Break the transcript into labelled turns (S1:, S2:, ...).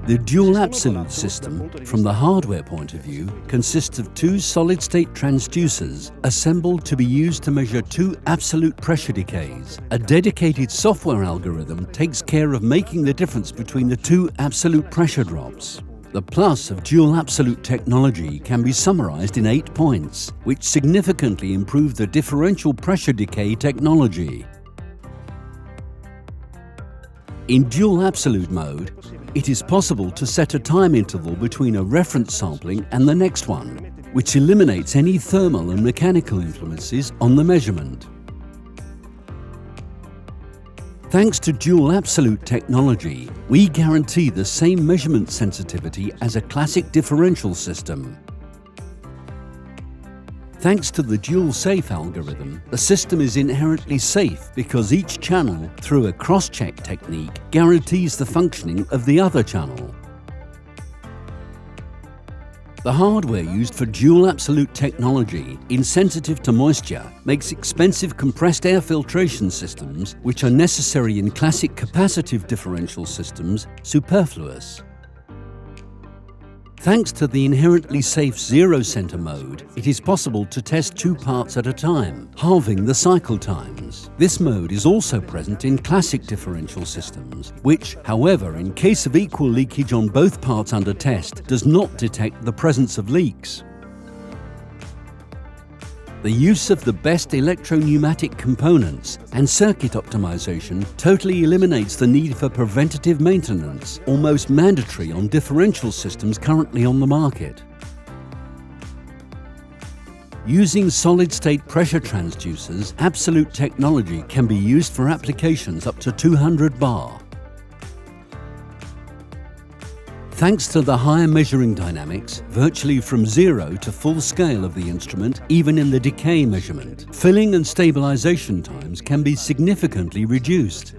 S1: The dual absolute system, from the hardware point of view, consists of two solid-state transducers assembled to be used to measure two absolute pressure decays. A dedicated software algorithm takes care of making the difference between the two absolute pressure drops. The plus of dual absolute technology can be summarized in 8 points, which significantly improve the differential pressure decay technology. In dual absolute mode, it is possible to set a time interval between a reference sampling and the next one, which eliminates any thermal and mechanical influences on the measurement. Thanks to dual absolute technology, we guarantee the same measurement sensitivity as a classic differential system. Thanks to the dual safe algorithm, the system is inherently safe because each channel, through a cross-check technique, guarantees the functioning of the other channel. The hardware used for dual absolute technology, insensitive to moisture, makes expensive compressed air filtration systems, which are necessary in classic capacitive differential systems, superfluous. Thanks to the inherently safe zero-center mode, it is possible to test 2 parts at a time, halving the cycle times. This mode is also present in classic differential systems, which, however, in case of equal leakage on both parts under test, does not detect the presence of leaks. The use of the best electro-pneumatic components and circuit optimization totally eliminates the need for preventative maintenance, almost mandatory on differential systems currently on the market. Using solid-state pressure transducers, absolute technology can be used for applications up to 200 bar. Thanks to the higher measuring dynamics, virtually from 0 to full scale of the instrument, even in the decay measurement, filling and stabilization times can be significantly reduced.